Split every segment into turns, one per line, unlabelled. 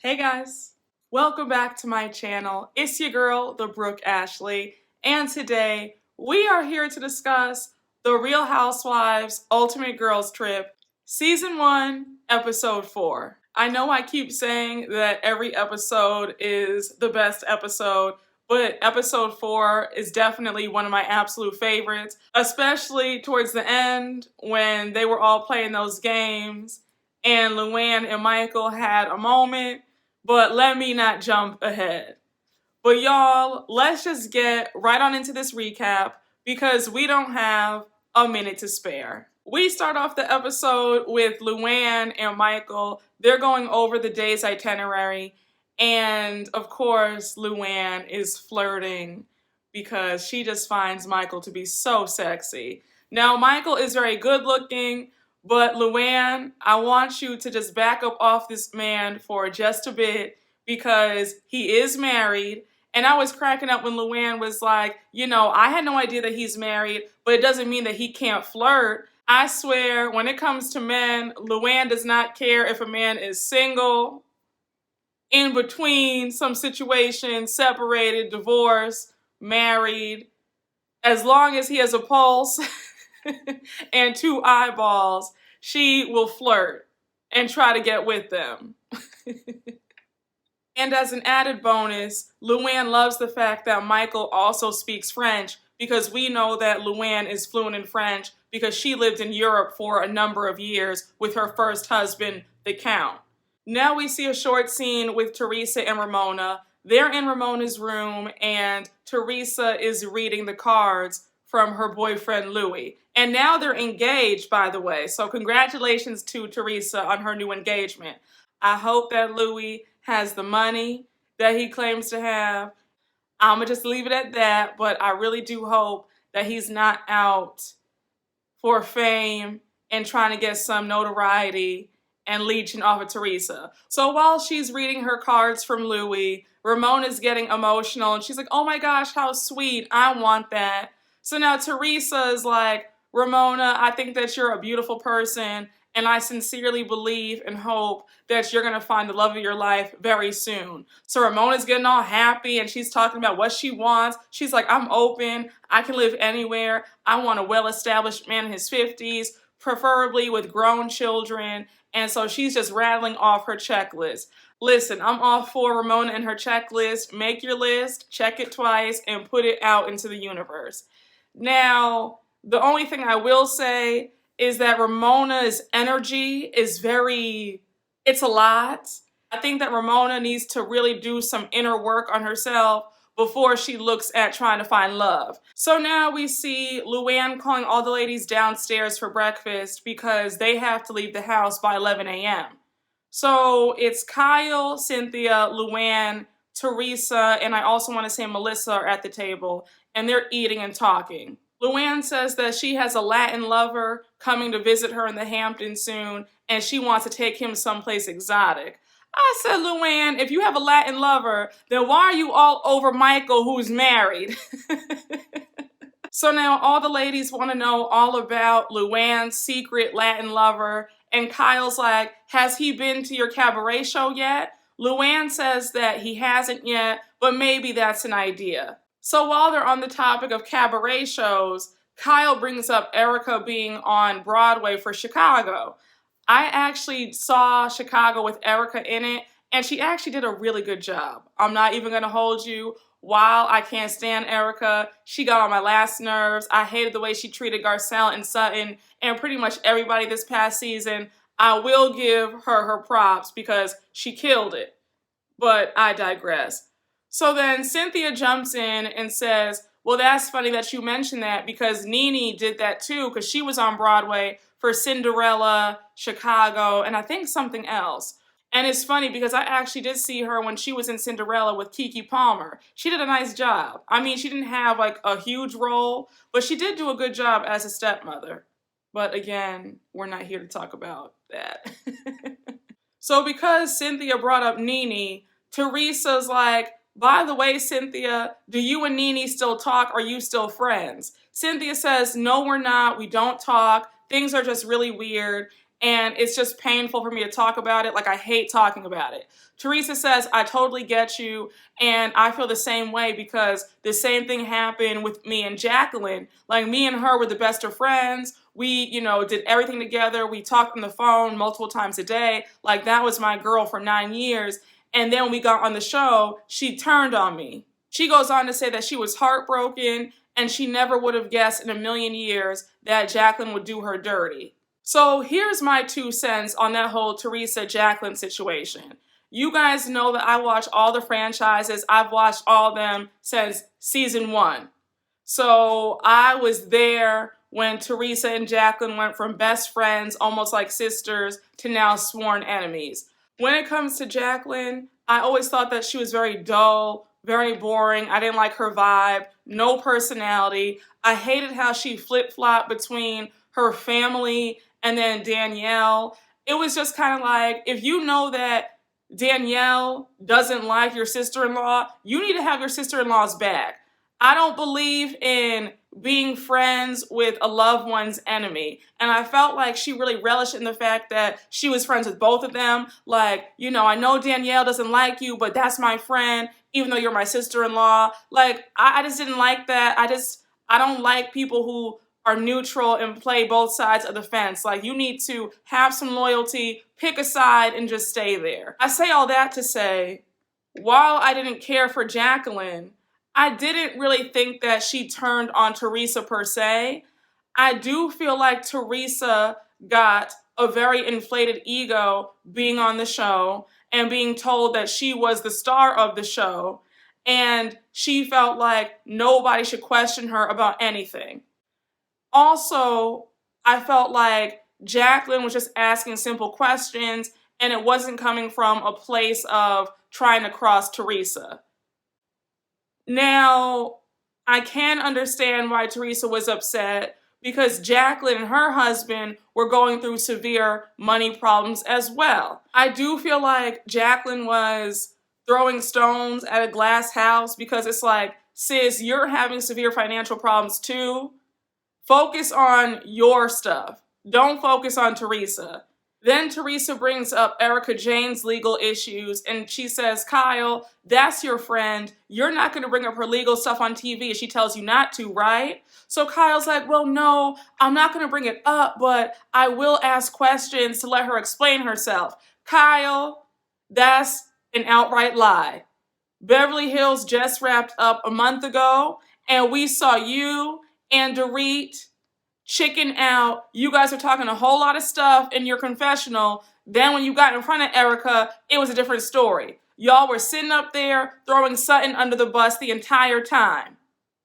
Hey guys, welcome back to my channel. It's your girl, the Brooke Ashley, and today we are here to discuss The Real Housewives Ultimate Girls Trip, Season 1, Episode 4. I know I keep saying that every episode is the best episode, but Episode 4 is definitely one of my absolute favorites, especially towards the end when they were all playing those games and LuAnn and Michael had a moment. But let me not jump ahead. But y'all, let's just get right on into this recap because we don't have a minute to spare. We start off the episode with LuAnn and Michael. They're going over the day's itinerary. And of course, LuAnn is flirting because she just finds Michael to be so sexy. Now, Michael is very good looking. But LuAnn, I want you to just back up off this man for just a bit because he is married. And I was cracking up when LuAnn was like, I had no idea that he's married, but it doesn't mean that he can't flirt. I swear, when it comes to men, LuAnn does not care if a man is single, in between some situation, separated, divorced, married. As long as he has a pulse and two eyeballs, she will flirt and try to get with them. And as an added bonus, LuAnn loves the fact that Michael also speaks French because we know that LuAnn is fluent in French because she lived in Europe for a number of years with her first husband, the Count. Now we see a short scene with Teresa and Ramona. They're in Ramona's room and Teresa is reading the cards from her boyfriend, Louy. And now they're engaged, by the way. So congratulations to Teresa on her new engagement. I hope that Louy has the money that he claims to have. I'm going to just leave it at that. But I really do hope that he's not out for fame and trying to get some notoriety and leeching off of Teresa. So while she's reading her cards from Louy, Ramona's getting emotional. And she's like, oh my gosh, how sweet. I want that. So now Teresa is like, Ramona, I think that you're a beautiful person, and I sincerely believe and hope that you're going to find the love of your life very soon. So Ramona's getting all happy, and she's talking about what she wants. She's like, I'm open. I can live anywhere. I want a well-established man in his 50s, preferably with grown children. And so she's just rattling off her checklist. Listen, I'm all for Ramona and her checklist. Make your list, check it twice, and put it out into the universe. Now, the only thing I will say is that Ramona's energy is it's a lot. I think that Ramona needs to really do some inner work on herself before she looks at trying to find love. So now we see LuAnn calling all the ladies downstairs for breakfast because they have to leave the house by 11 a.m. So it's Kyle, Cynthia, LuAnn, Teresa, and I also want to say Melissa are at the table, and they're eating and talking. LuAnn says that she has a Latin lover coming to visit her in the Hamptons soon, and she wants to take him someplace exotic. I said, LuAnn, if you have a Latin lover, then why are you all over Michael, who's married? So now all the ladies want to know all about LuAnn's secret Latin lover, and Kyle's like, has he been to your cabaret show yet? LuAnn says that he hasn't yet, but maybe that's an idea. So while they're on the topic of cabaret shows, Kyle brings up Erica being on Broadway for Chicago. I actually saw Chicago with Erica in it, and she actually did a really good job. I'm not even going to hold you. While I can't stand Erica, she got on my last nerves. I hated the way she treated Garcelle and Sutton and pretty much everybody this past season. I will give her props because she killed it. But I digress. So then Cynthia jumps in and says, well, that's funny that you mentioned that because Nene did that too because she was on Broadway for Cinderella, Chicago, and I think something else. And it's funny because I actually did see her when she was in Cinderella with Keke Palmer. She did a nice job. I mean, she didn't have like a huge role, but she did do a good job as a stepmother. But again, we're not here to talk about that. So because Cynthia brought up Nene, Teresa's like, by the way, Cynthia, do you and Nene still talk? Are you still friends? Cynthia says, no, we're not. We don't talk. Things are just really weird. and it's just painful for me to talk about it. Like, I hate talking about it. Teresa says, I totally get you, and I feel the same way because the same thing happened with me and Jacqueline. Like, me and her were the best of friends. We, did everything together. We talked on the phone multiple times a day. Like, that was my girl for 9 years. And then when we got on the show, she turned on me. She goes on to say that she was heartbroken and she never would have guessed in a million years that Jacqueline would do her dirty. So here's my 2 cents on that whole Teresa-Jacqueline situation. You guys know that I watch all the franchises. I've watched all of them since season 1. So I was there when Teresa and Jacqueline went from best friends, almost like sisters, to now sworn enemies. When it comes to Jacqueline, I always thought that she was very dull, very boring. I didn't like her vibe, no personality. I hated how she flip-flopped between her family and then Danielle. It was just kind of like, if you know that Danielle doesn't like your sister-in-law, you need to have your sister-in-law's back. I don't believe in being friends with a loved one's enemy. And I felt like she really relished in the fact that she was friends with both of them. Like, I know Danielle doesn't like you, but that's my friend, even though you're my sister-in-law. Like, I just didn't like that. I don't like people who are neutral and play both sides of the fence. Like, you need to have some loyalty, pick a side, and just stay there. I say all that to say, while I didn't care for Jacqueline, I didn't really think that she turned on Teresa per se. I do feel like Teresa got a very inflated ego being on the show and being told that she was the star of the show, and she felt like nobody should question her about anything. Also, I felt like Jacqueline was just asking simple questions, and it wasn't coming from a place of trying to cross Teresa. Now, I can understand why Teresa was upset because Jacqueline and her husband were going through severe money problems as well. I do feel like Jacqueline was throwing stones at a glass house because it's like, sis, you're having severe financial problems too. Focus on your stuff. Don't focus on Teresa. Then Teresa brings up Erica Jane's legal issues, and she says, Kyle, that's your friend. You're not going to bring up her legal stuff on TV if she tells you not to, right? So Kyle's like, well, no, I'm not going to bring it up, but I will ask questions to let her explain herself. Kyle, that's an outright lie. Beverly Hills just wrapped up a month ago, and we saw you and Dorit chicken out. You guys are talking a whole lot of stuff in your confessional. Then when you got in front of Erica, it was a different story. Y'all were sitting up there throwing Sutton under the bus the entire time.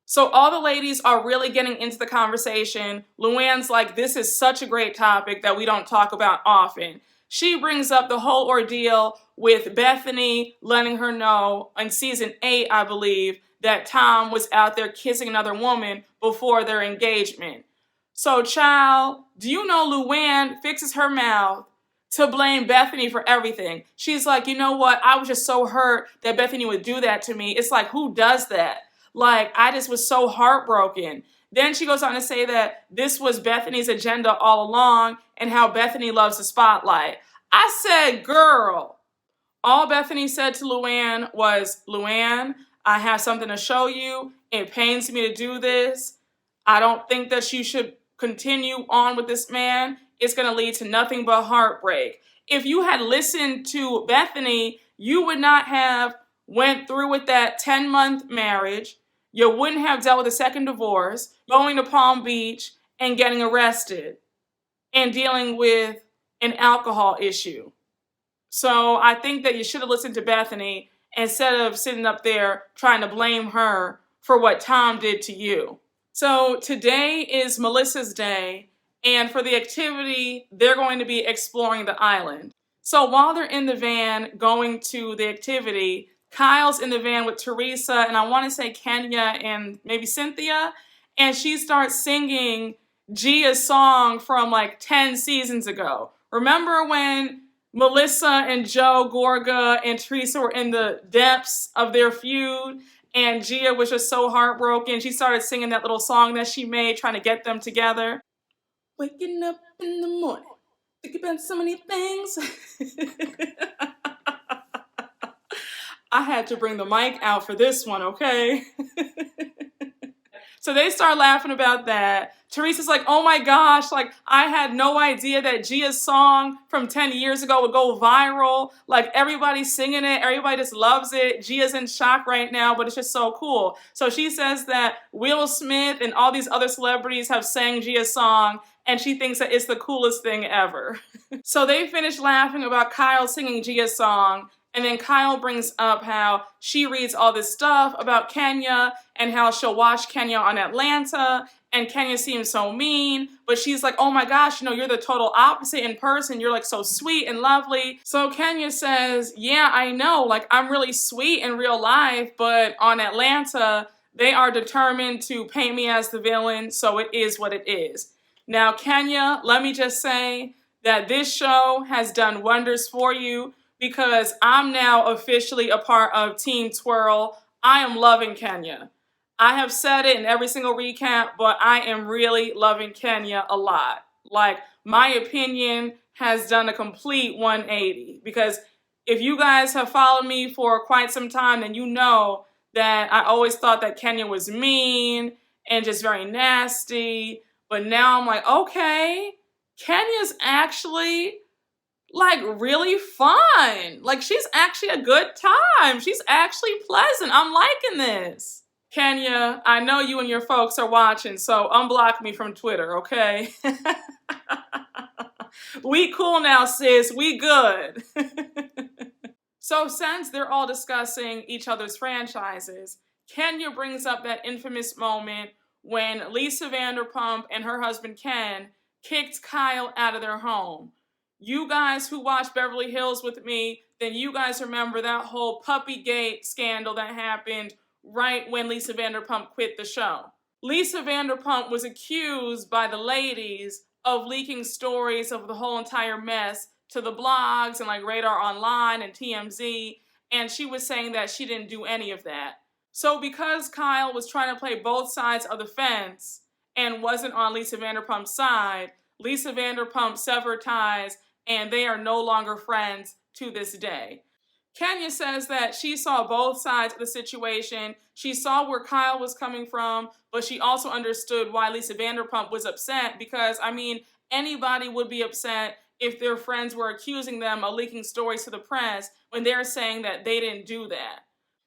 So all the ladies are really getting into the conversation. LuAnn's like, this is such a great topic that we don't talk about often. She brings up the whole ordeal with Bethany letting her know in season 8, I believe, that Tom was out there kissing another woman before their engagement. So, child, do you know LuAnn fixes her mouth to blame Bethany for everything? She's like, you know what? I was just so hurt that Bethany would do that to me. It's like, who does that? Like, I just was so heartbroken. Then she goes on to say that this was Bethany's agenda all along and how Bethany loves the spotlight. I said, girl, all Bethany said to LuAnn was, LuAnn, I have something to show you. It pains me to do this. I don't think that you should continue on with this man. It's going to lead to nothing but heartbreak. If you had listened to Bethany, you would not have went through with that 10-month marriage. You wouldn't have dealt with a second divorce, going to Palm Beach and getting arrested and dealing with an alcohol issue. So I think that you should have listened to Bethany instead of sitting up there trying to blame her for what Tom did to you. So today is Melissa's day, and for the activity, they're going to be exploring the island. So while they're in the van going to the activity, Kyle's in the van with Teresa, and I want to say Kenya and maybe Cynthia, and she starts singing Gia's song from like 10 seasons ago. Remember when Melissa and Joe Gorga and Teresa were in the depths of their feud? And Gia was just so heartbroken. She started singing that little song that she made, trying to get them together. Waking up in the morning, Think about so many things. I had to bring the mic out for this one, okay? So they start laughing about that. Teresa's like, oh my gosh, like I had no idea that Gia's song from 10 years ago would go viral. Like everybody's singing it, everybody just loves it. Gia's in shock right now, but it's just so cool. So she says that Will Smith and all these other celebrities have sang Gia's song, and she thinks that it's the coolest thing ever. So they finish laughing about Kyle singing Gia's song. And then Kyle brings up how she reads all this stuff about Kenya and how she'll watch Kenya on Atlanta, and Kenya seems so mean, but she's like, oh my gosh, you know, you're the total opposite in person. You're like so sweet and lovely. So Kenya says, yeah, I know, like I'm really sweet in real life, but on Atlanta, they are determined to paint me as the villain, so it is what it is. Now, Kenya, let me just say that this show has done wonders for you, because I'm now officially a part of Team Twirl. I am loving Kenya. I have said it in every single recap, but I am really loving Kenya a lot. Like, my opinion has done a complete 180, because if you guys have followed me for quite some time, then you know that I always thought that Kenya was mean and just very nasty, but now I'm like, okay, Kenya's actually like really fun. Like she's actually a good time. She's actually pleasant. I'm liking this. Kenya, I know you and your folks are watching, so unblock me from Twitter, okay? We cool now, sis. We good. So since they're all discussing each other's franchises, Kenya brings up that infamous moment when Lisa Vanderpump and her husband Ken kicked Kyle out of their home. You guys who watch Beverly Hills with me, then you guys remember that whole Puppygate scandal that happened right when Lisa Vanderpump quit the show. Lisa Vanderpump was accused by the ladies of leaking stories of the whole entire mess to the blogs and like Radar Online and TMZ, and she was saying that she didn't do any of that. So because Kyle was trying to play both sides of the fence and wasn't on Lisa Vanderpump's side, Lisa Vanderpump severed ties, and they are no longer friends to this day. Kenya says that she saw both sides of the situation. She saw where Kyle was coming from, but she also understood why Lisa Vanderpump was upset, because, I mean, anybody would be upset if their friends were accusing them of leaking stories to the press when they're saying that they didn't do that.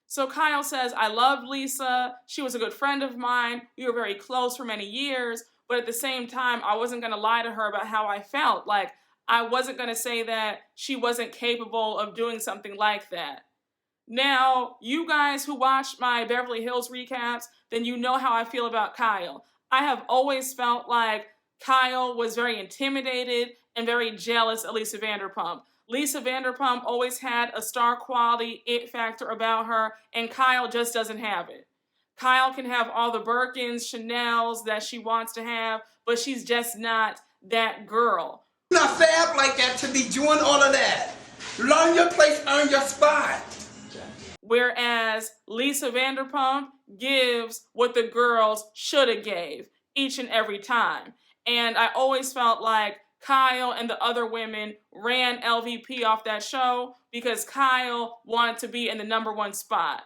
So Kyle says, I loved Lisa. She was a good friend of mine. We were very close for many years, but at the same time, I wasn't going to lie to her about how I felt. Like, I wasn't going to say that she wasn't capable of doing something like that. Now, you guys who watch my Beverly Hills recaps, then you know how I feel about Kyle. I have always felt like Kyle was very intimidated and very jealous of Lisa Vanderpump. Lisa Vanderpump always had a star quality it factor about her, and Kyle just doesn't have it. Kyle can have all the Birkins, Chanels that she wants to have, but she's just not that girl.
Not fab like that to be doing all of that. Learn your place, earn your spot.
Whereas Lisa Vanderpump gives what the girls should have gave each and every time. And I always felt like Kyle and the other women ran LVP off that show because Kyle wanted to be in the #1 spot.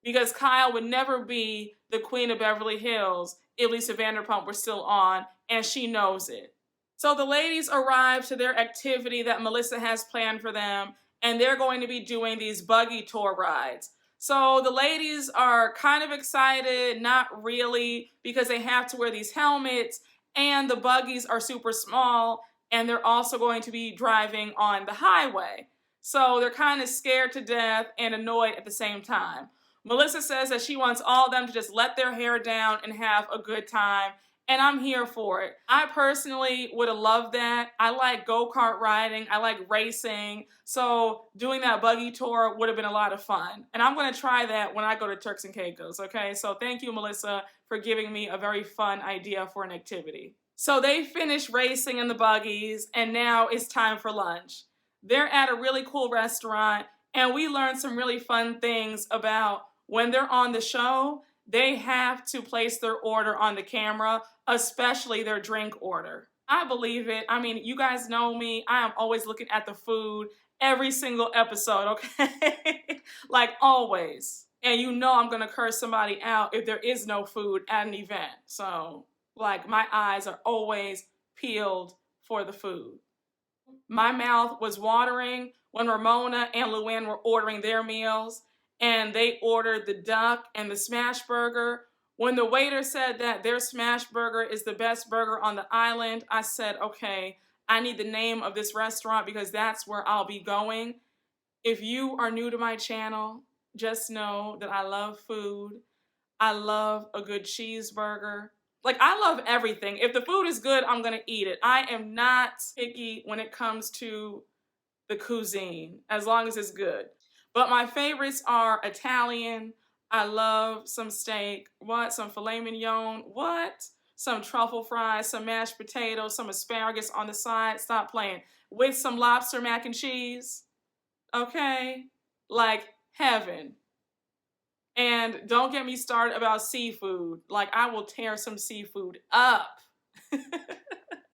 Because Kyle would never be the queen of Beverly Hills if Lisa Vanderpump were still on, and she knows it. So the ladies arrive to their activity that Melissa has planned for them, and they're going to be doing these buggy tour rides. So the ladies are kind of excited, not really, because they have to wear these helmets, and the buggies are super small, and they're also going to be driving on the highway. So they're kind of scared to death and annoyed at the same time. Melissa says that she wants all of them to just let their hair down and have a good time, and I'm here for it. I personally would have loved that. I like go-kart riding. I like racing. So doing that buggy tour would have been a lot of fun. And I'm going to try that when I go to Turks and Caicos, okay? So thank you, Melissa, for giving me a very fun idea for an activity. So they finished racing in the buggies, and now it's time for lunch. They're at a really cool restaurant, and we learned some really fun things about when they're on the show, they have to place their order on the camera, especially their drink order. I believe it. I mean, you guys know me. I am always looking at the food every single episode, okay? Like always. And you know I'm gonna curse somebody out if there is no food at an event. So, like, my eyes are always peeled for the food. My mouth was watering when Ramona and LuAnn were ordering their meals, and they ordered the duck and the smash burger. When the waiter said that their smash burger is the best burger on the island, I said, okay, I need the name of this restaurant because that's where I'll be going. If you are new to my channel, just know that I love food. I love a good cheeseburger. Like, I love everything. If the food is good, I'm gonna eat it. I am not picky when it comes to the cuisine, as long as it's good. But my favorites are Italian. I love some steak. What? Some filet mignon. What? Some truffle fries, some mashed potatoes, some asparagus on the side. Stop playing. With some lobster mac and cheese. Okay? Like heaven. And don't get me started about seafood. Like, I will tear some seafood up.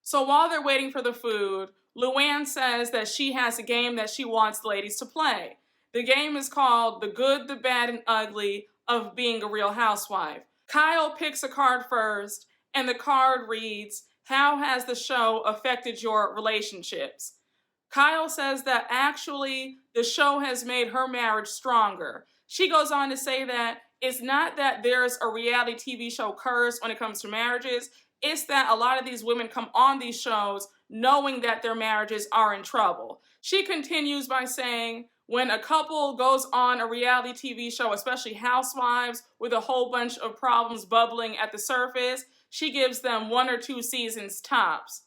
So while they're waiting for the food, LuAnn says that she has a game that she wants the ladies to play. The game is called The Good, the Bad, and Ugly of Being a Real Housewife. Kyle picks a card first, and the card reads, how has the show affected your relationships? Kyle says that actually the show has made her marriage stronger. She goes on to say that it's not that there's a reality TV show curse when it comes to marriages. It's that a lot of these women come on these shows knowing that their marriages are in trouble. She continues by saying, when a couple goes on a reality TV show, especially Housewives, with a whole bunch of problems bubbling at the surface, she gives them 1 or 2 seasons tops.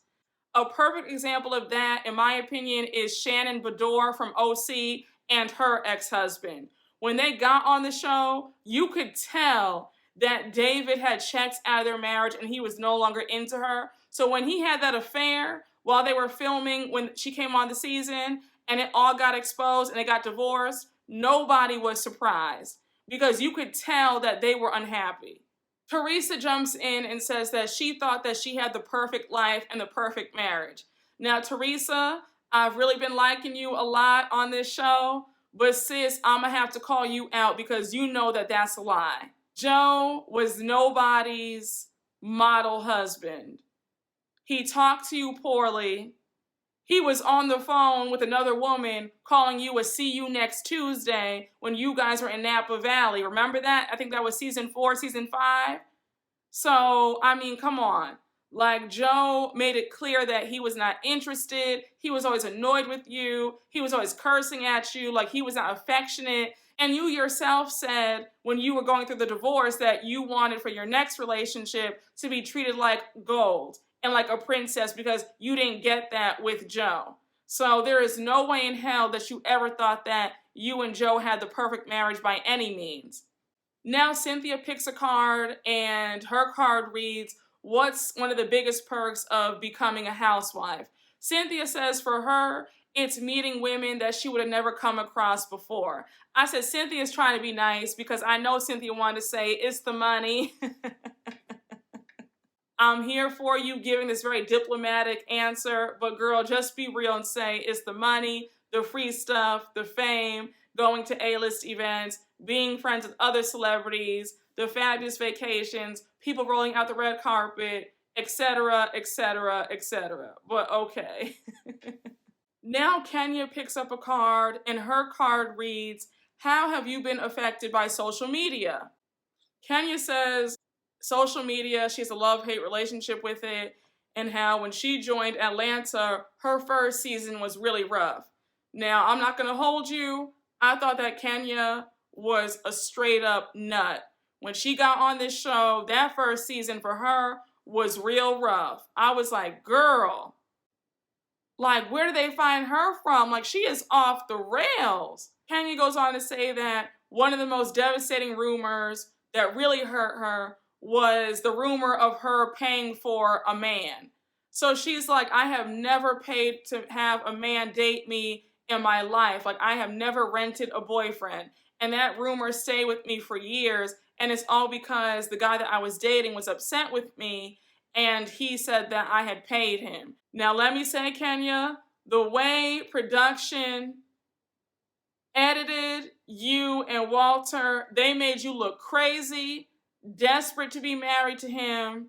A perfect example of that, in my opinion, is Shannon Bedore from OC and her ex-husband. When they got on the show, you could tell that David had checked out of their marriage and he was no longer into her. So when he had that affair while they were filming, when she came on the season and it all got exposed and they got divorced, nobody was surprised because you could tell that they were unhappy. Teresa jumps in and says that she thought that she had the perfect life and the perfect marriage. Now, Teresa, I've really been liking you a lot on this show, but sis, I'm gonna have to call you out because you know that that's a lie. Joe was nobody's model husband. He talked to you poorly. He was on the phone with another woman calling you a see you next Tuesday when you guys were in Napa Valley. Remember that? I think that was season 4, season 5. So, I mean, come on. Like, Joe made it clear that he was not interested. He was always annoyed with you. He was always cursing at you. Like, he was not affectionate. And you yourself said when you were going through the divorce that you wanted for your next relationship to be treated like gold and like a princess because you didn't get that with Joe. So there is no way in hell that you ever thought that you and Joe had the perfect marriage by any means. Now Cynthia picks a card and her card reads, what's one of the biggest perks of becoming a housewife? Cynthia says for her, it's meeting women that she would have never come across before. I said, Cynthia's trying to be nice because I know Cynthia wanted to say, it's the money. I'm here for you giving this very diplomatic answer, but girl, just be real and say it's the money, the free stuff, the fame, going to A-list events, being friends with other celebrities, the fabulous vacations, people rolling out the red carpet, etc., etc., etc. But okay. Now Kenya picks up a card and her card reads, how have you been affected by social media? Kenya says social media, she has a love-hate relationship with it, and how when she joined Atlanta, her first season was really rough. Now, I'm not going to hold you. I thought that Kenya was a straight-up nut. When she got on this show, that first season for her was real rough. I was like, girl, like, where do they find her from? Like, she is off the rails. Kenya goes on to say that one of the most devastating rumors that really hurt her was the rumor of her paying for a man. So she's like, I have never paid to have a man date me in my life. Like, I have never rented a boyfriend. And that rumor stayed with me for years. And it's all because the guy that I was dating was upset with me. and he said that I had paid him. Now, let me say, Kenya, the way production edited you and Walter, they made you look crazy, desperate to be married to him,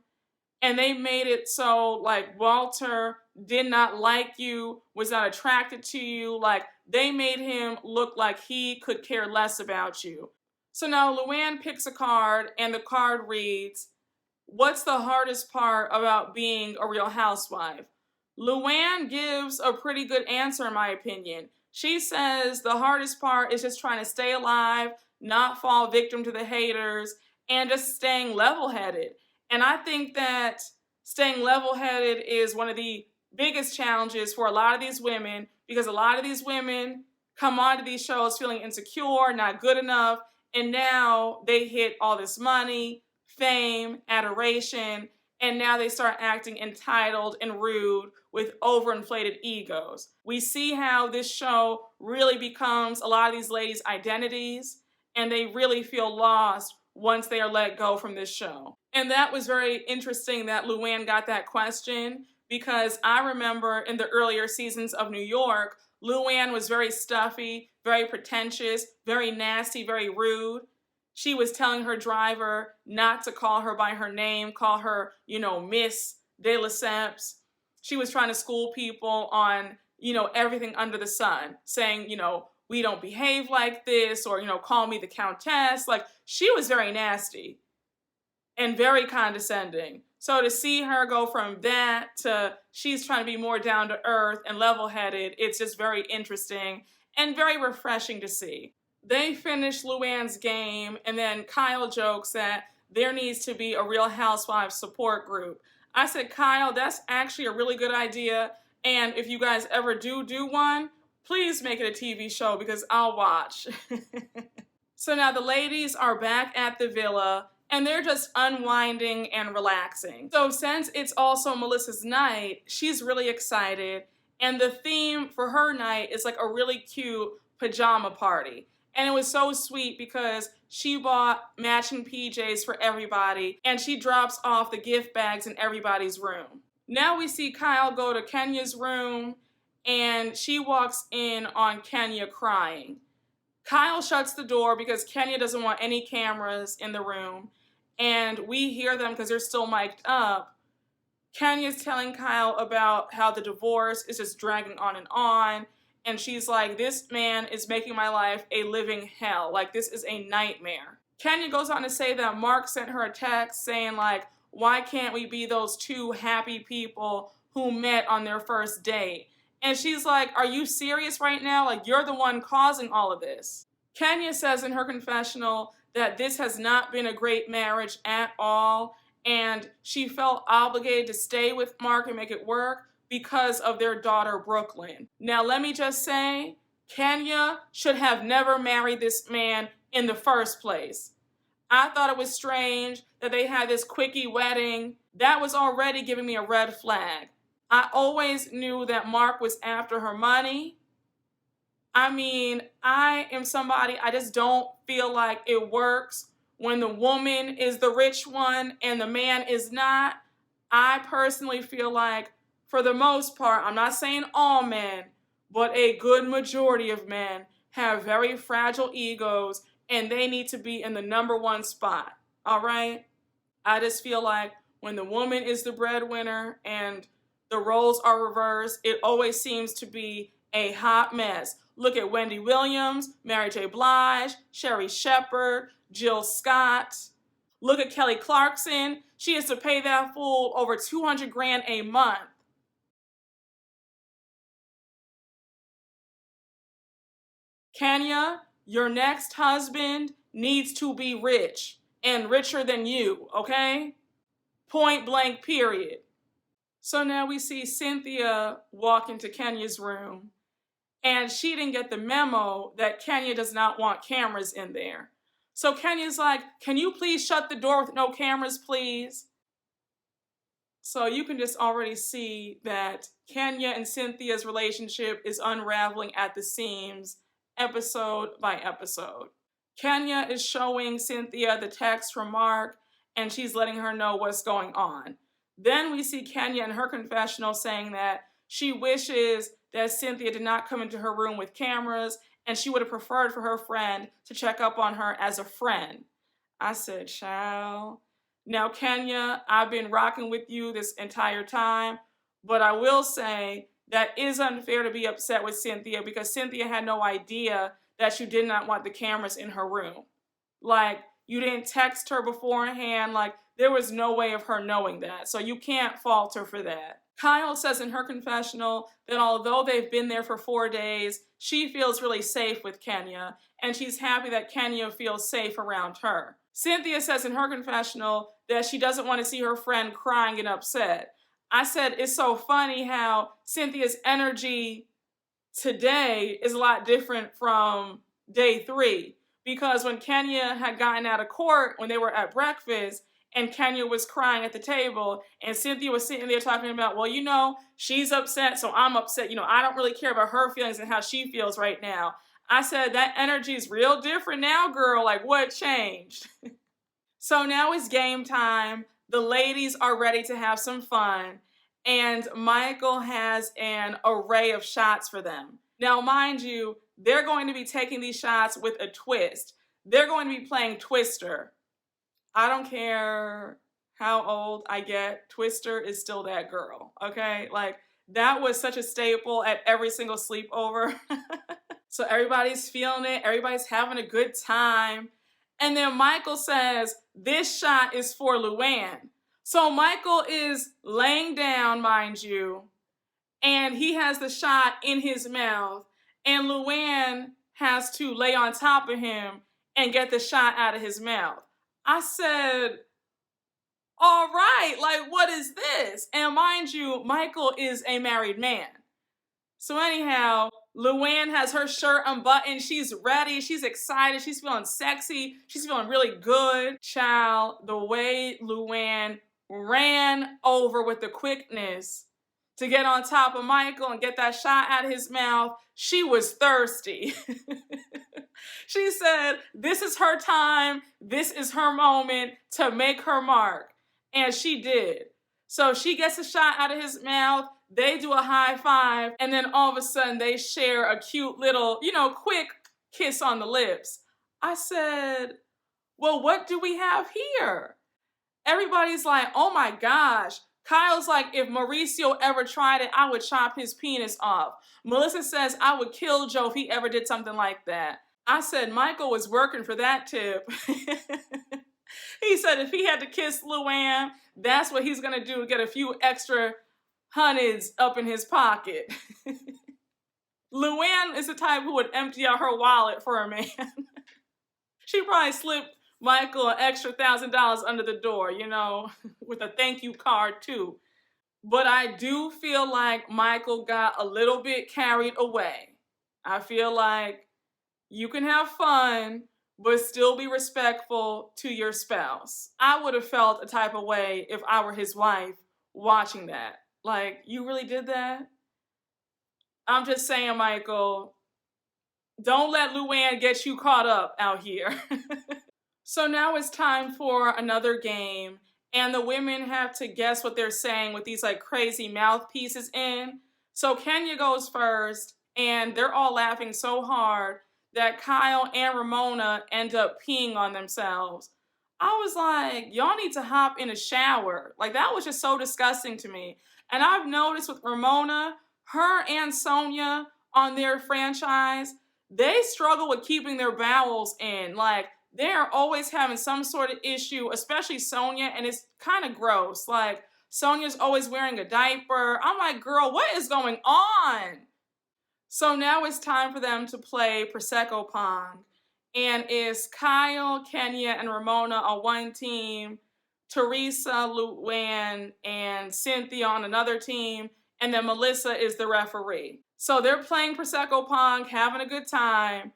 and they made it so like Walter did not like you, was not attracted to you. Like, they made him look like he could care less about you. So now LuAnn picks a card, and the card reads, "What's the hardest part about being a real housewife?" LuAnn gives a pretty good answer, in my opinion. She says the hardest part is just trying to stay alive, not fall victim to the haters, and just staying level-headed. And I think that staying level-headed is one of the biggest challenges for a lot of these women, because a lot of these women come onto these shows feeling insecure, not good enough, and now they hit all this money, fame, adoration, and now they start acting entitled and rude with overinflated egos. We see how this show really becomes a lot of these ladies' identities, and they really feel lost once they are let go from this show. And that was very interesting that LuAnn got that question, because I remember in the earlier seasons of New York, LuAnn was very stuffy, very pretentious, very nasty, very rude. She was telling her driver not to call her by her name, call her, Miss de Lesseps. She was trying to school people on, everything under the sun, saying, we don't behave like this, or, call me the Countess. Like, she was very nasty and very condescending. So to see her go from that to she's trying to be more down to earth and level-headed, it's just very interesting and very refreshing to see. They finish LuAnn's game, and then Kyle jokes that there needs to be a Real Housewives support group. I said, Kyle, that's actually a really good idea, and if you guys ever do one, please make it a TV show, because I'll watch. So now the ladies are back at the villa, and they're just unwinding and relaxing. So since it's also Melissa's night, she's really excited, and the theme for her night is like a really cute pajama party. And it was so sweet because she bought matching PJs for everybody, and she drops off the gift bags in everybody's room. Now we see Kyle go to Kenya's room, and she walks in on Kenya crying. Kyle shuts the door because Kenya doesn't want any cameras in the room, and we hear them because they're still mic'd up. Kenya's telling Kyle about how the divorce is just dragging on, and she's like, this man is making my life a living hell. Like, this is a nightmare. Kenya goes on to say that Mark sent her a text saying, like, why can't we be those two happy people who met on their first date? And she's like, are you serious right now? Like, you're the one causing all of this. Kenya says in her confessional that this has not been a great marriage at all, and she felt obligated to stay with Mark and make it work because of their daughter, Brooklyn. Now, let me just say, Kenya should have never married this man in the first place. I thought it was strange that they had this quickie wedding. That was already giving me a red flag. I always knew that Mark was after her money. I mean, I am somebody, I just don't feel like it works when the woman is the rich one and the man is not. I personally feel like, for the most part, I'm not saying all men, but a good majority of men have very fragile egos, and they need to be in the number one spot, all right? I just feel like when the woman is the breadwinner and the roles are reversed, it always seems to be a hot mess. Look at Wendy Williams, Mary J. Blige, Sherry Shepherd, Jill Scott. Look at Kelly Clarkson. She has to pay that fool over $200,000 a month. Kenya, your next husband needs to be rich and richer than you, okay? Point blank, period. So now we see Cynthia walk into Kenya's room, and she didn't get the memo that Kenya does not want cameras in there. So Kenya's like, can you please shut the door with no cameras, please? So you can just already see that Kenya and Cynthia's relationship is unraveling at the seams, episode by episode. Kenya is showing Cynthia the text from Mark, and she's letting her know what's going on. Then we see Kenya in her confessional saying that she wishes that Cynthia did not come into her room with cameras, and she would have preferred for her friend to check up on her as a friend. I said, child. Now, Kenya, I've been rocking with you this entire time, but I will say that is unfair to be upset with Cynthia because Cynthia had no idea that you did not want the cameras in her room. Like, you didn't text her beforehand. Like, there was no way of her knowing that. So you can't fault her for that. Kyle says in her confessional that although they've been there for 4 days, she feels really safe with Kenya, and she's happy that Kenya feels safe around her. Cynthia says in her confessional that she doesn't want to see her friend crying and upset. I said, it's so funny how Cynthia's energy today is a lot different from day 3. Because when Kenya had gotten out of court, when they were at breakfast, and Kenya was crying at the table, and Cynthia was sitting there talking about, well, you know, she's upset, so I'm upset. You know, I don't really care about her feelings and how she feels right now. I said, that energy is real different now, girl. Like, what changed? So now it's game time. The ladies are ready to have some fun, and Michael has an array of shots for them. Now, mind you, they're going to be taking these shots with a twist. They're going to be playing Twister. I don't care how old I get, Twister is still that girl, okay? Like, that was such a staple at every single sleepover. So everybody's feeling it, everybody's having a good time. And then Michael says, this shot is for LuAnn. So Michael is laying down, mind you, and he has the shot in his mouth, and LuAnn has to lay on top of him and get the shot out of his mouth. I said, all right, like, what is this? And mind you, Michael is a married man. So anyhow, LuAnn has her shirt unbuttoned. She's ready. She's excited. She's feeling sexy. She's feeling really good. Child, the way LuAnn ran over with the quickness to get on top of Michael and get that shot out of his mouth, she was thirsty. She said, this is her time. This is her moment to make her mark. And she did. So she gets a shot out of his mouth. They do a high five. And then all of a sudden they share a cute little, quick kiss on the lips. I said, well, what do we have here? Everybody's like, oh my gosh. Kyle's like, if Mauricio ever tried it, I would chop his penis off. Melissa says, I would kill Joe if he ever did something like that. I said, Michael was working for that tip. He said if he had to kiss LuAnn, that's what he's going to do to get a few extra hundreds up in his pocket. LuAnn is the type who would empty out her wallet for a man. She probably slipped Michael an extra $1,000 under the door, with a thank you card too. But I do feel like Michael got a little bit carried away. I feel like you can have fun, but still be respectful to your spouse. I would have felt a type of way if I were his wife watching that. Like, you really did that? I'm just saying, Michael, don't let LuAnn get you caught up out here. So now it's time for another game, and the women have to guess what they're saying with these like crazy mouthpieces in. So Kenya goes first, and they're all laughing so hard that Kyle and Ramona end up peeing on themselves. I was like, y'all need to hop in a shower. Like, that was just so disgusting to me. And I've noticed with Ramona, her and Sonia on their franchise, they struggle with keeping their bowels in. Like, they're always having some sort of issue, especially Sonia, and it's kind of gross. Like, Sonia's always wearing a diaper. I'm like, girl, what is going on? So now it's time for them to play Prosecco Pong. And it's Kyle, Kenya, and Ramona on one team, Teresa, LuAnn, and Cynthia on another team, and then Melissa is the referee. So they're playing Prosecco Pong, having a good time,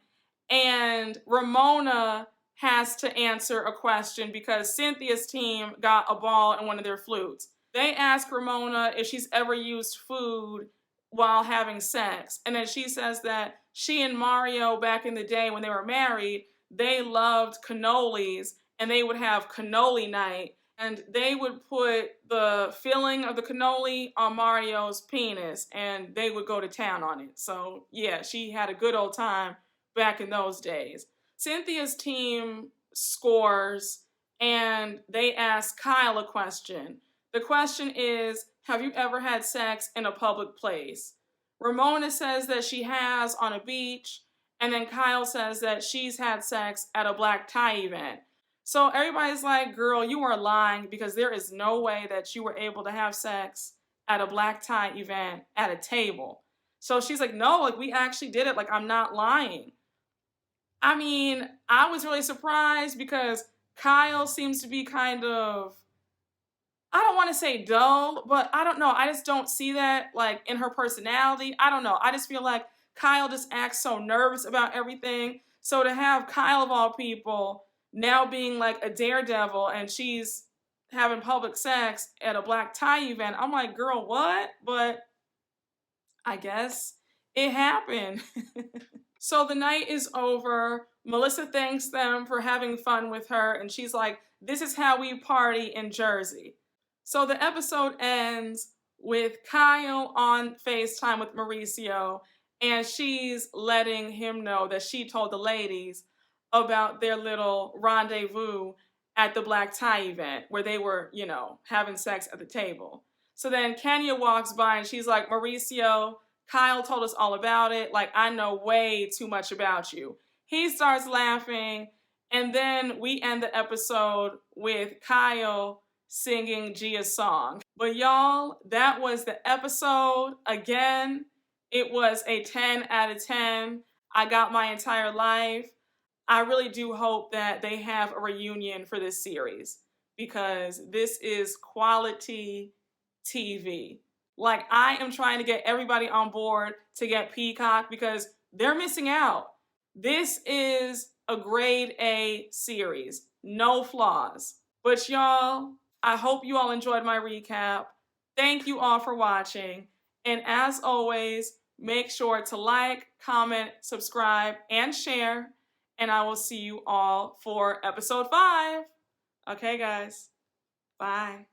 and Ramona has to answer a question because Cynthia's team got a ball in one of their flutes. They ask Ramona if she's ever used food while having sex. And then she says that she and Mario, back in the day when they were married, they loved cannolis and they would have cannoli night. and they would put the filling of the cannoli on Mario's penis, and they would go to town on it. So yeah, she had a good old time back in those days. Cynthia's team scores, and they ask Kyle a question. The question is, have you ever had sex in a public place? Ramona says that she has on a beach, and then Kyle says that she's had sex at a black tie event. So everybody's like, girl, you are lying because there is no way that you were able to have sex at a black tie event at a table. So she's like, no, like we actually did it. Like, I'm not lying. I mean, I was really surprised because Kyle seems to be kind of, I don't want to say dull, but I don't know. I just don't see that like in her personality. I don't know. I just feel like Kyle just acts so nervous about everything. So to have Kyle of all people now being like a daredevil and she's having public sex at a black tie event, I'm like, girl, what? But I guess it happened. So the night is over. Melissa thanks them for having fun with her, and she's like, this is how we party in Jersey. So the episode ends with Kyle on FaceTime with Mauricio, and she's letting him know that she told the ladies about their little rendezvous at the black tie event where they were, you know, having sex at the table. So then Kenya walks by and she's like, Mauricio, Kyle told us all about it. Like, I know way too much about you. He starts laughing, and then we end the episode with Kyle singing Gia's song. But y'all, that was the episode. Again, it was a 10 out of 10. I got my entire life. I really do hope that they have a reunion for this series because this is quality TV. Like, I am trying to get everybody on board to get Peacock because they're missing out. This is a grade A series. No flaws. But y'all, I hope you all enjoyed my recap. Thank you all for watching. And as always, make sure to like, comment, subscribe, and share. And I will see you all for episode 5. Okay, guys. Bye.